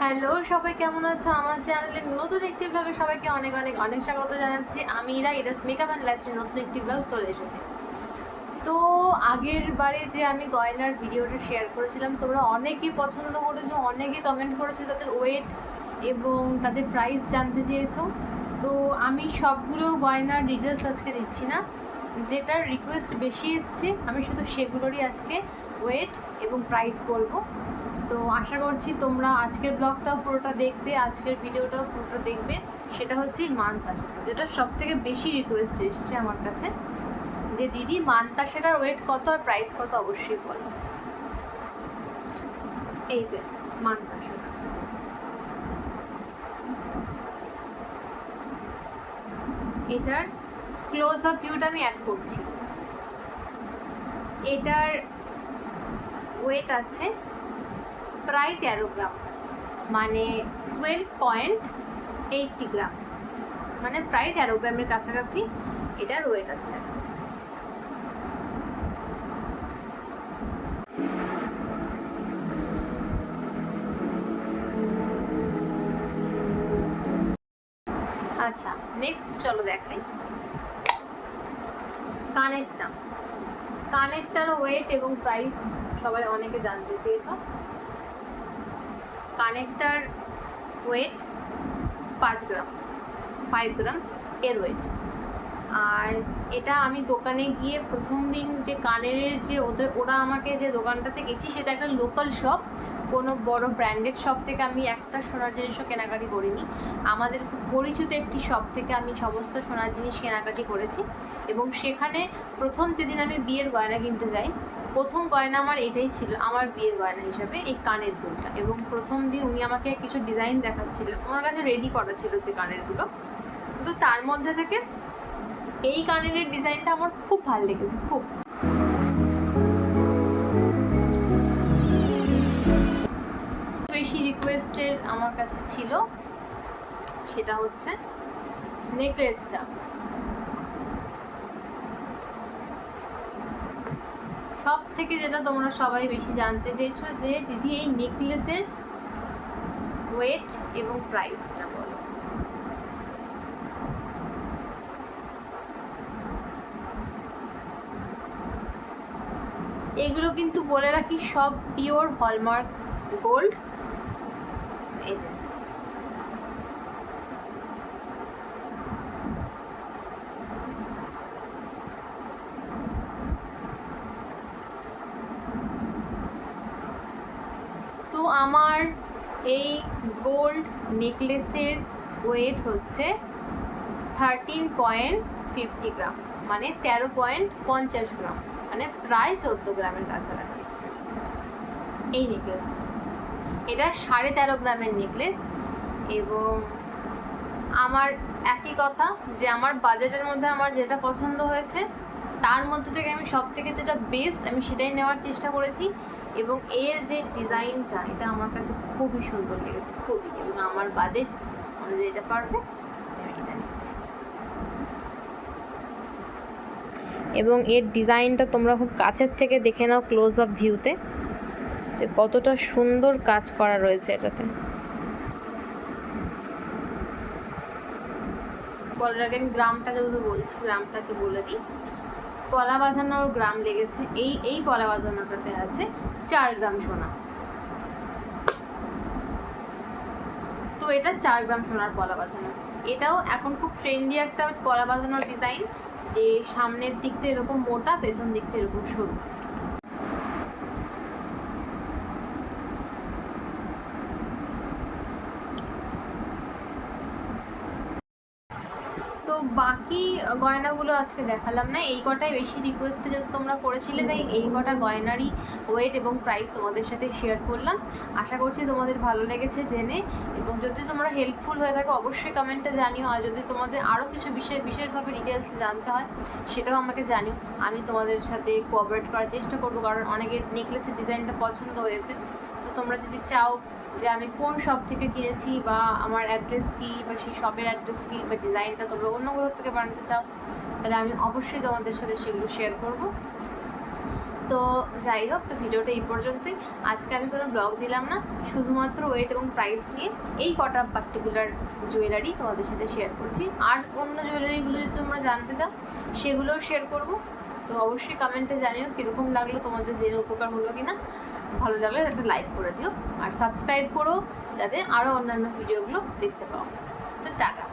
Hello, সবাই কেমন আছো? আমার চ্যানেলে নতুন একটি ব্লগে সবাইকে অনেক অনেক অনেক স্বাগত জানাচ্ছি। আমি ইরাস মেকআপ অ্যান্ড লাইফস্টাইল নতুন একটি ব্লগ চলে এসেছি। তো আগের বারে যে আমি গয়নার ভিডিওটা শেয়ার করেছিলাম, তোমরা অনেকেই পছন্দ করেছো, অনেকেই কমেন্ট করেছো তাদের ওয়েট এবং তাদের প্রাইস জানতে চেয়েছো। তো আমি সবগুলো গয়নার ডিটেলস আজকে দিচ্ছি না, যেটার রিকোয়েস্ট বেশি এসছে আমি শুধু সেগুলোরই আজকে ওয়েট এবং প্রাইস বলবো। তো আশা করছি তোমরা আজকের ব্লগটাও পুরোটা দেখবে, আজকের ভিডিওটাও পুরোটা দেখবে। সেটা হচ্ছে মানতাসা, যেটা সব থেকে বেশি রিকোয়েস্ট এসছে আমার কাছে, যে দিদি মানতাসাটার ওয়েট কত আর প্রাইস কত অবশ্যই বলো। এই যে মানতাসাটা, এটার ক্লোজ আপ ভিউটা আমি অ্যাড করছি। এটার ওয়েট আছে প্রায় 13 গ্রাম, মানে 12.80 গ্রাম, মানে প্রায় 13 গ্রামের কাছাকাছি এটার ওয়েট আছে। আচ্ছা, নেক্সট চলো দেখাই কানেরটা। কানেরটার ওয়েট এবং প্রাইস সবাই অনেকে জানতে চেয়েছো। কানেরটার ওয়েট 5 গ্রাম, 5 গ্রামস এর ওয়েট। আর এটা আমি দোকানে গিয়ে প্রথম দিন যে কানের যে ওরা আমাকে যে দোকানটাতে গেছি, সেটা একটা লোকাল শপ, কোনো বড় ব্র্যান্ডেড শপ থেকে আমি একটা সোনার জিনিসও কেনাকাটি করিনি। আমাদের খুব পরিচিত একটি শপ থেকে আমি সমস্ত সোনার জিনিস কেনাকাটি করেছি। এবং সেখানে প্রথম যেদিন আমি বিয়ের গয়না কিনতে যাই, প্রথম গয়না আমার এটাই ছিল, আমার বিয়ের গয়না হিসাবে এই কানের দুলটা। এবং প্রথম দিন উনি আমাকে কিছু ডিজাইন দেখাচ্ছিলেন, ওনার কাছে রেডি করা ছিল যে কানেরগুলো। তো তার মধ্যে থেকে এই কানের ডিজাইনটা আমার খুব ভালো লেগেছে, খুব। বেশি রিকোয়েস্টের আমার কাছে ছিল সেটা হচ্ছে নেকলেসটা। সব থেকে যেটা তোমরা সবাই বেশি জানতে চেয়েছো, যে দিদি এই নেকলেসের ওয়েট এবং প্রাইসটা বলো। এগুলো কিন্তু বলে রাখি সব পিওর হলমার্ক গোল্ড। এই যে তো আমার এই গোল্ড নেকলেসের ওয়েট হচ্ছে 13.50 গ্রাম, মানে 13.50 গ্রাম, মানে প্রায় 14 গ্রামের কাছাকাছি এই নেকলেসটা। এটা 13.5 গ্রামের নেকলেস। এবং আমার একই কথা, যে আমার বাজেটের মধ্যে আমার যেটা পছন্দ হয়েছে তার মধ্যে থেকে আমি সব থেকে যেটা বেস্ট আমি সেটাই নেওয়ার চেষ্টা করেছি। এবং এর যে ডিজাইনটা, এটা আমার কাছে খুবই সুন্দর লেগেছে, খুবই। এবং আমার বাজেট অনুযায়ী এটা পারফেক্ট, আমি এটা নিচ্ছি। এবং এর ডিজাইনটা তোমরা খুব কাছের থেকে দেখে নাও ক্লোজ আপ ভিউতে, যে কতটা সুন্দর কাজ করা রয়েছে এটাতে। বলার আগে আমি গ্রামটা যেহেতু বলছি, গ্রামটাকে বলে দিই। পলা বাঁধানোর গ্রাম লেগেছে, এই পলা বাঁধানোটাতে আছে 4 গ্রাম সোনা। তো এটা 4 গ্রাম সোনার পলা বাঁধানো। এটাও এখন খুব ট্রেন্ডি একটা পলা বাঁধানোর ডিজাইন, যে সামনের দিকটা এরকম মোটা, পেছন দিকটা এরকম সরু। তো বাকি গয়নাগুলো আজকে দেখালাম না, এই কটাই বেশি রিকোয়েস্টে যেহেতু তোমরা করেছিলে, তাই এই কটা গয়নারই ওয়েট এবং প্রাইস তোমাদের সাথে শেয়ার করলাম। আশা করছি তোমাদের ভালো লেগেছে জেনে। এবং যদি তোমরা হেল্পফুল হয়ে থাকো অবশ্যই কমেন্টে জানিও। আর যদি তোমাদের আরও কিছু বিশেষভাবে ডিটেলস জানতে হয় সেটাও আমাকে জানিও, আমি তোমাদের সাথে কোঅপারেট করার চেষ্টা করবো। কারণ অনেকের নেকলেসের ডিজাইনটা পছন্দ হয়েছে। তো তোমরা যদি চাও যে আমি কোন শপ থেকে কিনেছি, বা আমার অ্যাড্রেস কী, বা সেই শপের অ্যাড্রেস কী, বা ডিজাইনটা তোমরা অন্য কোথাও থেকে বানাতে চাও, তাহলে আমি অবশ্যই তোমাদের সাথে সেগুলো শেয়ার করব। তো যাই হোক, তো ভিডিওটা এই পর্যন্তই। আজকে আমি কোনো ব্লগ দিলাম না, শুধুমাত্র ওয়েট এবং প্রাইস নিয়ে এই কটা পার্টিকুলার জুয়েলারি তোমাদের সাথে শেয়ার করছি। আর অন্য জুয়েলারিগুলো যদি তোমরা জানতে চাও সেগুলোও শেয়ার করব। তো অবশ্যই কমেন্টে জানিও কীরকম লাগলো, তোমাদের জেনে উপকার হলো কি না। ভালো লাগলে একটা লাইক করে দিও আর সাবস্ক্রাইব করো যাতে আরও অন্যান্য ভিডিওগুলো দেখতে পাও। তো টাটা।